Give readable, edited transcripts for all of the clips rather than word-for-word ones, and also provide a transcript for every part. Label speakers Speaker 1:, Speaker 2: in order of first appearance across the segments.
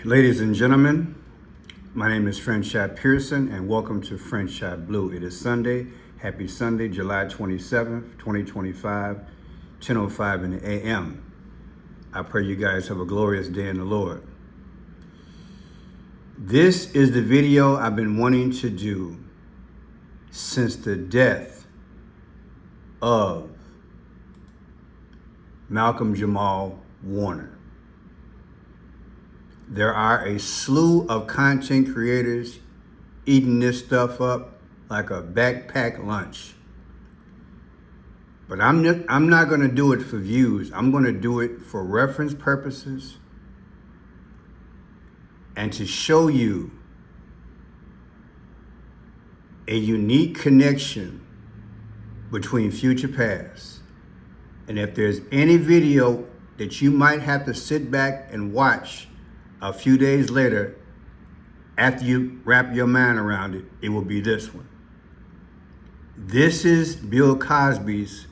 Speaker 1: Ladies and gentlemen, my name is Friendship Pearson and welcome to Friendship Blue. It is Sunday. Happy Sunday, July 27th, 2025, 10:05 in the a.m. I pray you guys have a glorious day in the Lord. This is the video I've been wanting to do since the death of Malcolm Jamal Warner. There are a slew of content creators eating this stuff up like a backpack lunch. But I'm not going to do it for views. I'm going to do it for reference purposes and to show you a unique connection between future past. And if there's any video that you might have to sit back and watch a few days later, after you wrap your mind around it, it will be this one. This is Bill Cosby's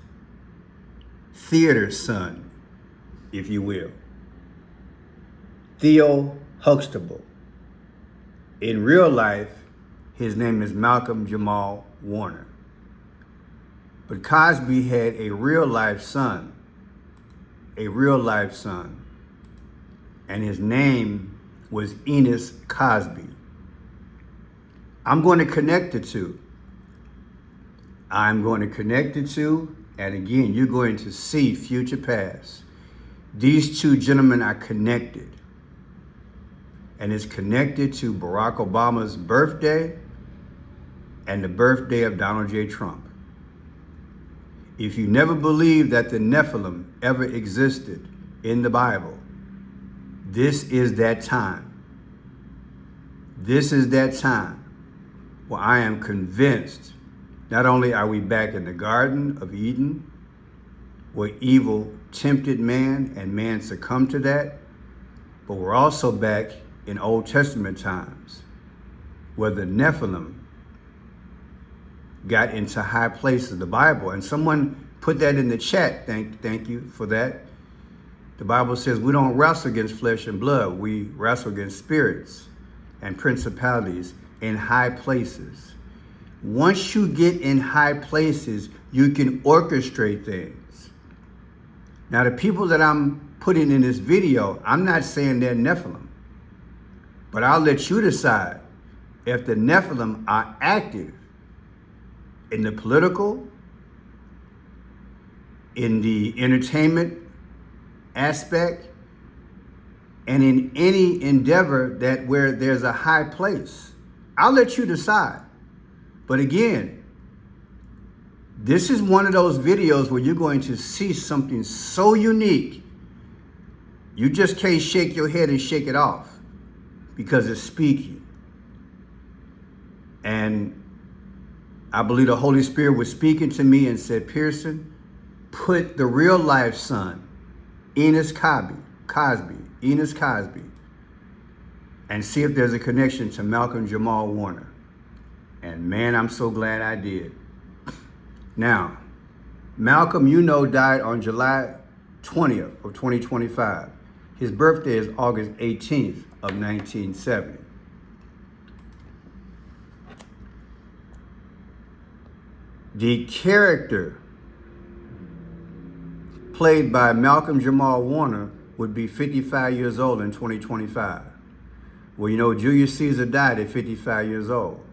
Speaker 1: theater son, if you will. Theo Huxtable. In real life, his name is Malcolm Jamal Warner. But Cosby had a real life son, and his name was Ennis Cosby. I'm going to connect the two. And again, you're going to see future past. These two gentlemen are connected. And it's connected to Barack Obama's birthday and the birthday of Donald J. Trump. If you never believed that the Nephilim ever existed in the Bible, this is that time. This is that time where I am convinced not only are we back in the Garden of Eden, where evil tempted man and man succumbed to that, but we're also back in Old Testament times, where the Nephilim got into high places of the Bible. And someone put that in the chat. Thank you for that. The Bible says we don't wrestle against flesh and blood. We wrestle against spirits and principalities in high places. Once you get in high places, you can orchestrate things. Now, the people that I'm putting in this video, I'm not saying they're Nephilim, but I'll let you decide if the Nephilim are active in the political, in the entertainment aspect, and in any endeavor that where there's a high place. I'll let you decide. But again, this is one of those videos where you're going to see something so unique, you just can't shake your head and shake it off because it's speaking. And I believe the Holy Spirit was speaking to me and said, Pearson, put the real life son, Ennis Cosby, and see if there's a connection to Malcolm Jamal Warner. And man, I'm so glad I did. Now, Malcolm, died on July 20th of 2025. His birthday is August 18th of 1970. The character played by Malcolm Jamal Warner would be 55 years old in 2025. Well, Julius Caesar died at 55 years old.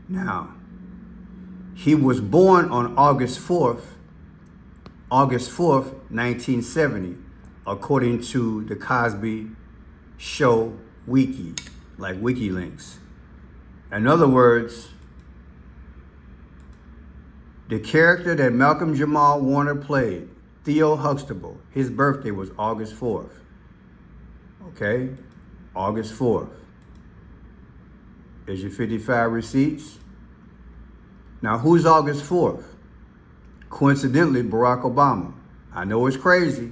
Speaker 1: Now, he was born on August 4th, 1970, according to the Cosby Show wiki, like WikiLinks. In other words, the character that Malcolm Jamal Warner played, Theo Huxtable, his birthday was August 4th. Okay? August 4th. There's your 55 receipts. Now, who's August 4th? Coincidentally, Barack Obama. I know it's crazy.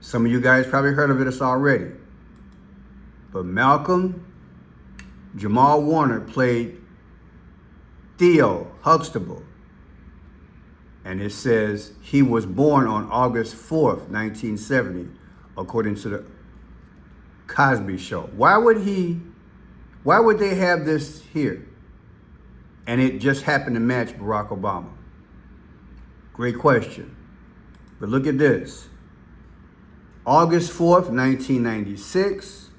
Speaker 1: Some of you guys probably heard of it already. But Malcolm Jamal Warner played Theo Huxtable. And it says he was born on August 4th, 1970, according to the Cosby Show. Why would they have this here? And it just happened to match Barack Obama. Great question. But look at this. August 4th, 1996,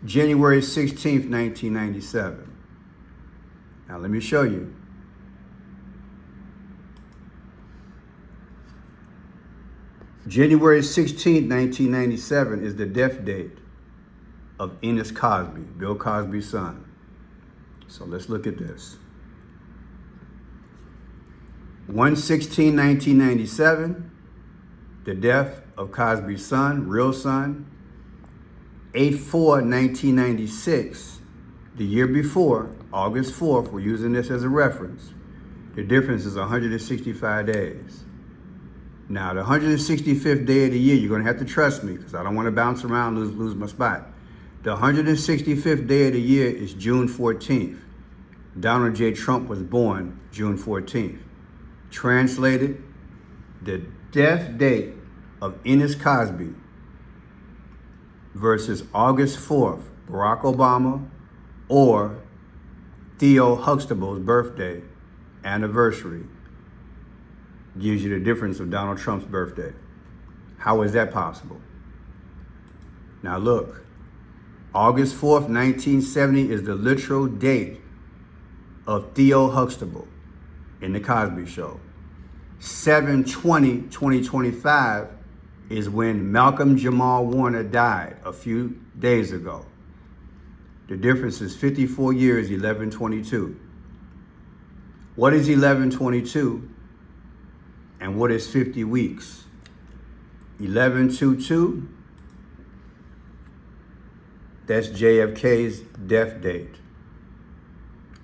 Speaker 1: January 16th, 1997. Now let me show you. January 16th, 1997 is the death date of Ennis Cosby, Bill Cosby's son. So let's look at this. 1/16/1997, the death of Cosby's son, real son. 8/4/1996, the year before, August 4th, we're using this as a reference. The difference is 165 days. Now, the 165th day of the year, you're going to have to trust me because I don't want to bounce around and lose my spot. The 165th day of the year is June 14th. Donald J. Trump was born June 14th. Translated, the death date of Ennis Cosby versus August 4th, Barack Obama, or Theo Huxtable's birthday anniversary gives you the difference of Donald Trump's birthday. How is that possible? Now look, August 4th, 1970 is the literal date of Theo Huxtable in the Cosby Show. 7/20/2025 is when Malcolm Jamal Warner died a few days ago. The difference is 54 years, 11/22. What is 11/22? And what is 50 weeks? 11/22, that's JFK's death date.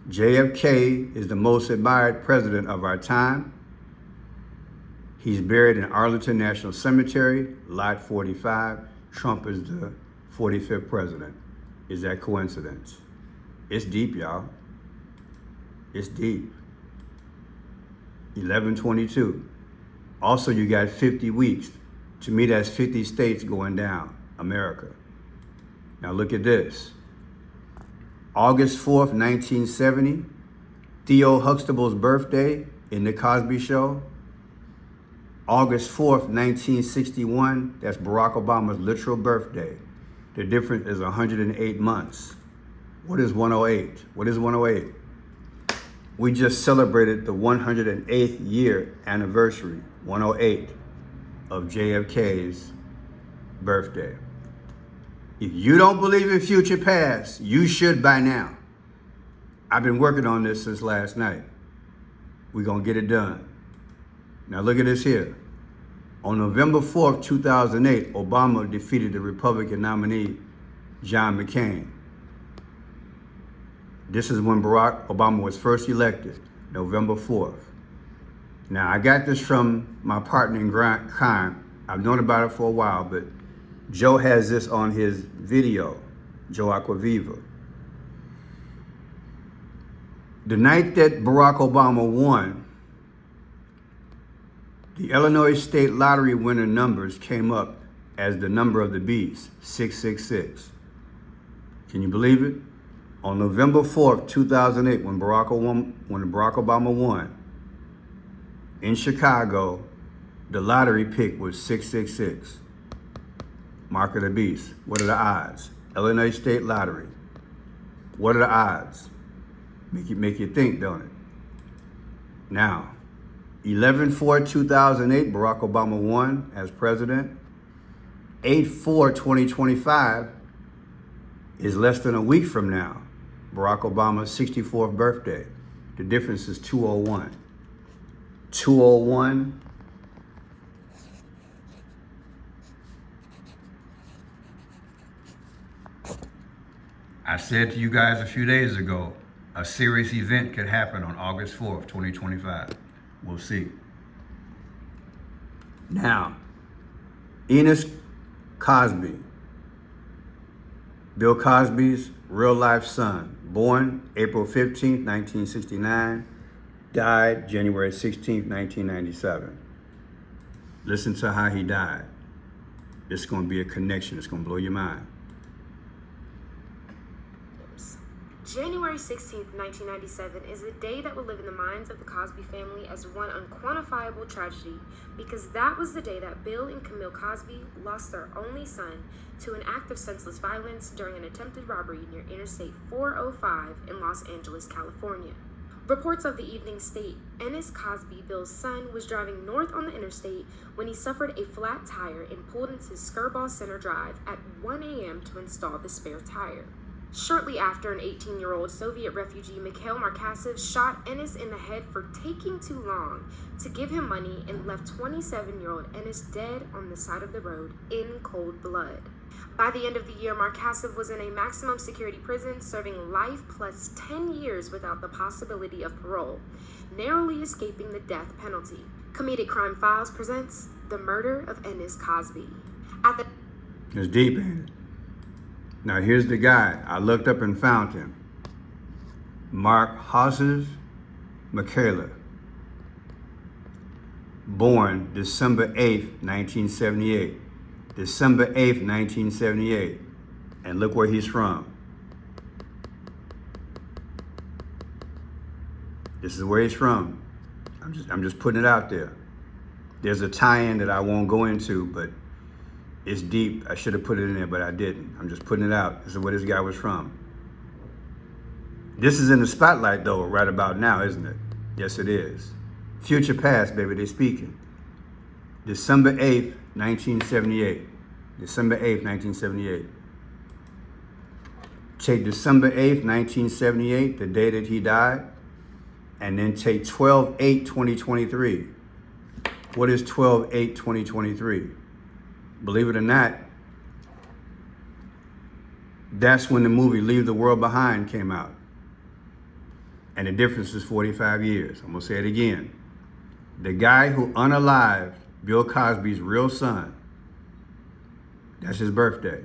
Speaker 1: JFK is the most admired president of our time. He's buried in Arlington National Cemetery, Lot 45. Trump is the 45th president. Is that coincidence? It's deep, y'all. It's deep. 11/22. Also, you got 50 weeks. To me, that's 50 states going down, America. Now look at this. August 4th, 1970, Theo Huxtable's birthday in the Cosby Show. August 4th, 1961, that's Barack Obama's literal birthday. The difference is 108 months. What is 108? What is 108? We just celebrated the 108th year anniversary, 108, of JFK's birthday. If you don't believe in future past, you should by now. I've been working on this since last night. We're going to get it done. Now look at this here. On November 4th, 2008, Obama defeated the Republican nominee, John McCain. This is when Barack Obama was first elected, November 4th. Now, I got this from my partner in crime. I've known about it for a while, but Joe has this on his video, Joe Aquaviva. The night that Barack Obama won, the Illinois State Lottery winner numbers came up as the number of the beast, 666. Can you believe it? On November 4th, 2008, when Barack Obama won, in Chicago, the lottery pick was 666. Mark of the beast. What are the odds? Illinois State Lottery. What are the odds? Make you think, don't it? Now, 11/4/2008, Barack Obama won as president. 8/4/2025 is less than a week from now. Barack Obama's 64th birthday. The difference is 201. 201. I said to you guys a few days ago, a serious event could happen on August 4th, 2025. We'll see. Now, Ennis Cosby, Bill Cosby's real life son, born April 15th, 1969, died January 16th, 1997. Listen to how he died. It's going to be a connection. It's going to blow your mind.
Speaker 2: January 16th, 1997 is a day that will live in the minds of the Cosby family as one unquantifiable tragedy, because that was the day that Bill and Camille Cosby lost their only son to an act of senseless violence during an attempted robbery near Interstate 405 in Los Angeles, California. Reports of the evening state Ennis Cosby, Bill's son, was driving north on the interstate when he suffered a flat tire and pulled into Skirball Center Drive at 1 a.m. to install the spare tire. Shortly after, an 18-year-old Soviet refugee, Mikhail Markasov, shot Ennis in the head for taking too long to give him money and left 27-year-old Ennis dead on the side of the road in cold blood. By the end of the year, Markasov was in a maximum security prison, serving life plus 10 years without the possibility of parole, narrowly escaping the death penalty. Comedic Crime Files presents The Murder of Ennis Cosby.
Speaker 1: It's deep, ain't it? Now here's the guy. I looked up and found him. Markasov Mikhail, born December 8th, 1978. December 8th, 1978. And look where he's from. This is where he's from. I'm just putting it out there. There's a tie-in that I won't go into, but it's deep. I should have put it in there, but I didn't. I'm just putting it out. This is where this guy was from. This is in the spotlight, though, right about now, isn't it? Yes, it is. Future past, baby, they speaking. December 8th, 1978. December 8th, 1978. Take December 8th, 1978, the day that he died, and then take 12/8/2023. What is 12/8/2023? Believe it or not, that's when the movie Leave the World Behind came out. And the difference is 45 years. I'm gonna say it again. The guy who unalived Bill Cosby's real son, that's his birthday.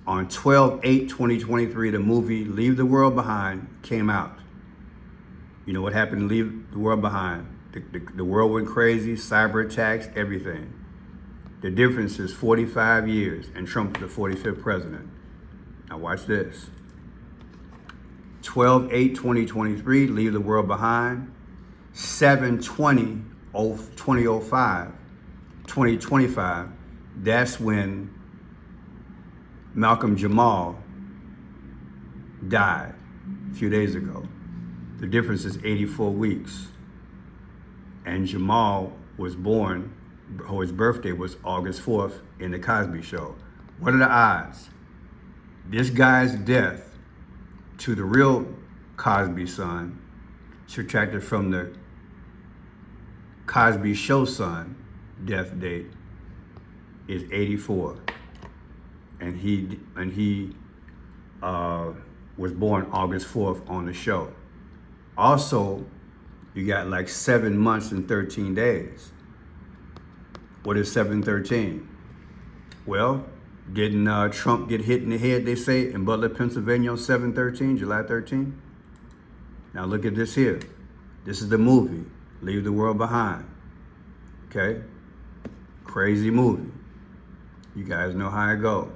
Speaker 1: On 12/8/2023, the movie Leave the World Behind came out. You know what happened in Leave the World Behind? The world went crazy, cyber attacks, everything. The difference is 45 years, and Trump is the 45th president. Now watch this. 12/8/2023, Leave the World Behind. 7/20/2025, that's when Malcolm Jamal died a few days ago. The difference is 84 weeks. And Jamal was born, or his birthday was August 4th in the Cosby Show. What are the odds? This guy's death to the real Cosby son, subtracted from the Cosby Show son death date, is 84. And he was born August 4th on the show. Also, you got like 7 months and 13 days. What is 7/13? Well, didn't Trump get hit in the head, they say, in Butler, Pennsylvania on 7/13, July 13? Now look at this here. This is the movie, Leave the World Behind. Okay? Crazy movie. You guys know how it go.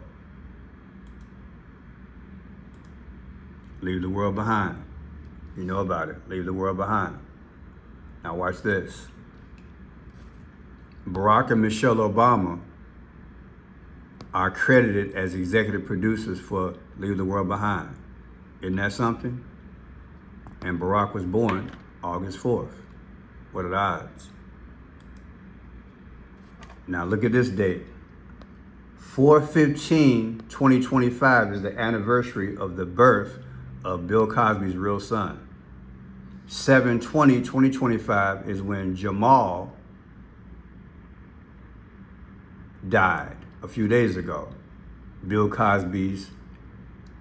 Speaker 1: Leave the World Behind. You know about it. Leave the World Behind. Now watch this. Barack and Michelle Obama are credited as executive producers for Leave the World Behind. Isn't that something? And Barack was born August 4th. What are the odds? Now look at this date. 4/15/2025 is the anniversary of the birth of Bill Cosby's real son. 7/20/2025 is when Jamal died a few days ago. Bill Cosby's,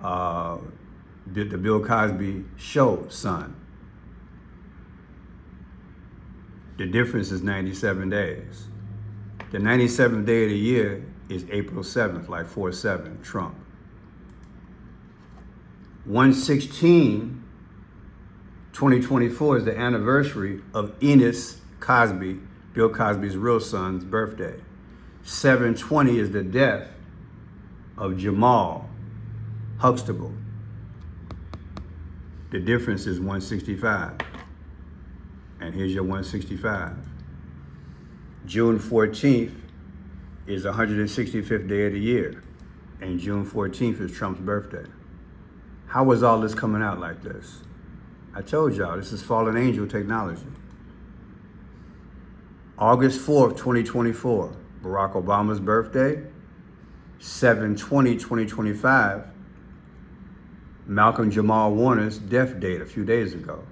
Speaker 1: the Bill Cosby Show son. The difference is 97 days. The 97th day of the year is April 7th, like 4/7, Trump. 1/16/2024 is the anniversary of Ennis Cosby, Bill Cosby's real son's birthday. 7/20 is the death of Jamal Huxtable. The difference is 165. And here's your 165. June 14th is 165th day of the year. And June 14th is Trump's birthday. How was all this coming out like this? I told y'all, this is fallen angel technology. August 4th, 2024, Barack Obama's birthday. 7/20/2025, Malcolm Jamal Warner's death date a few days ago.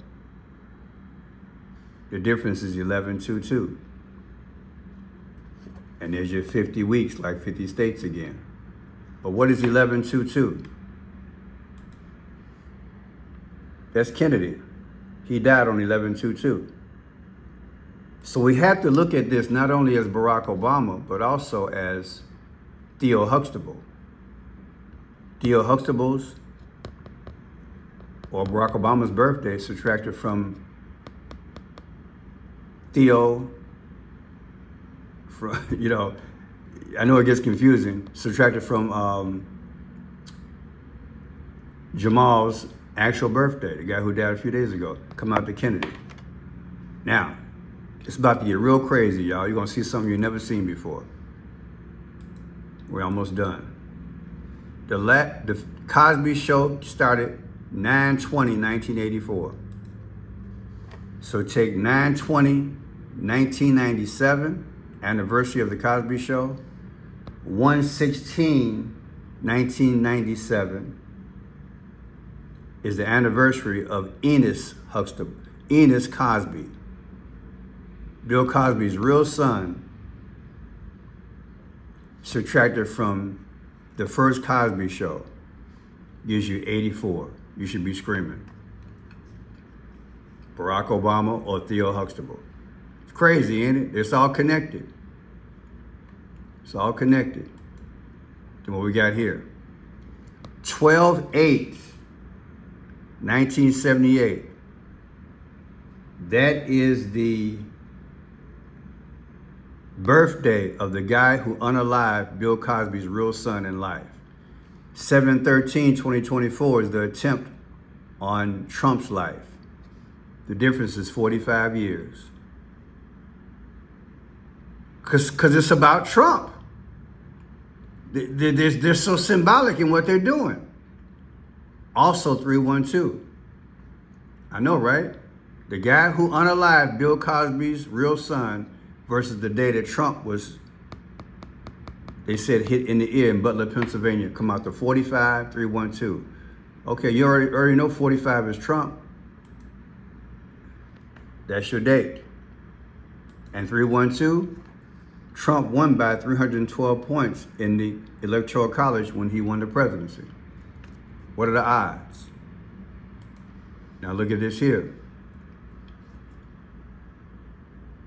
Speaker 1: The difference is 11/22. And there's your 50 weeks, like 50 states again. But what is 11/22? That's Kennedy. He died on 11/22. So we have to look at this not only as Barack Obama, but also as Theo Huxtable. Theo Huxtable's or Barack Obama's birthday subtracted from Theo, I know it gets confusing, subtracted from Jamal's actual birthday, the guy who died a few days ago, come out to Kennedy. Now, it's about to get real crazy, y'all. You're gonna see something you've never seen before. We're almost done. The Cosby Show started 9/20/1984. So take 9/20/1997, anniversary of the Cosby Show, 1/16/1997 is the anniversary of Ennis Cosby, Bill Cosby's real son, subtracted from the first Cosby Show gives you 84. You should be screaming. Barack Obama or Theo Huxtable. It's crazy, ain't it? It's all connected. It's all connected. Then what we got here? 12/8/1978. That is the birthday of the guy who unalived Bill Cosby's real son in life. 7/13/2024 is the attempt on Trump's life. The difference is 45 years. Because it's about Trump. They're so symbolic in what they're doing. Also 3/12. I know, right? The guy who unalived Bill Cosby's real son versus the day that Trump was, they said, hit in the ear in Butler, Pennsylvania, come out to 45/3/12. Okay, you already know 45 is Trump. That's your date. And 3/12, Trump won by 312 points in the Electoral College when he won the presidency. What are the odds? Now look at this here.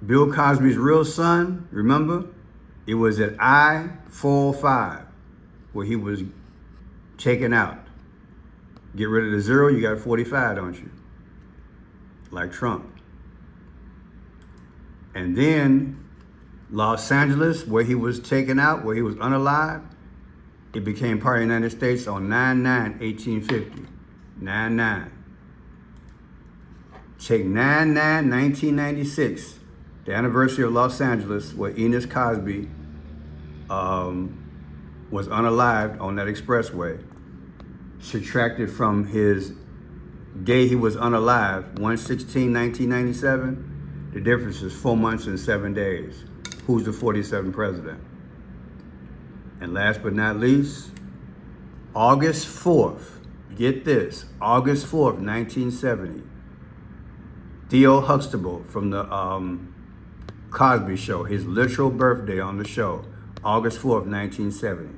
Speaker 1: Bill Cosby's real son, remember? It was at I-405 where he was taken out. Get rid of the 0, you got 45, don't you? Like Trump. And then Los Angeles, where he was taken out, where he was unalived, it became part of the United States on 9/9/1850. 9/9. Take 9/9/1996, the anniversary of Los Angeles, where Ennis Cosby was unalived on that expressway, subtracted from his day he was unalived, 1/16/1997, the difference is 4 months and 7 days. Who's the 47th president? And last but not least, August 4th, get this, August 4th, 1970, Theo Huxtable from the Cosby Show, his literal birthday on the show, August 4th, 1970,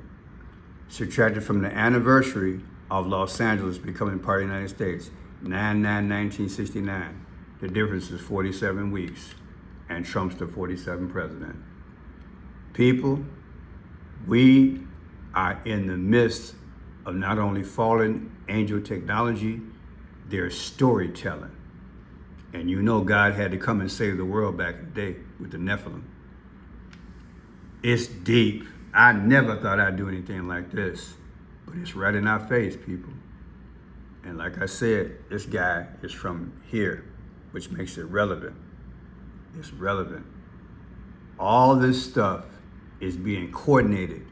Speaker 1: subtracted from the anniversary of Los Angeles becoming part of the United States, 9/9/1969. The difference is 47 weeks, and Trump's the 47th president. People, we are in the midst of not only fallen angel technology, there's storytelling. And you know God had to come and save the world back in the day with the Nephilim. It's deep. I never thought I'd do anything like this, but it's right in our face, people. And like I said, this guy is from here, which makes it relevant. It's relevant. All this stuff is being coordinated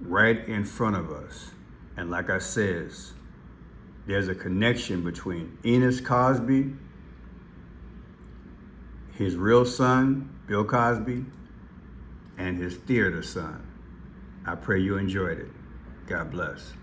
Speaker 1: right in front of us. And like I says, there's a connection between Ennis Cosby, his real son, Bill Cosby, and his theater son. I pray you enjoyed it. God bless.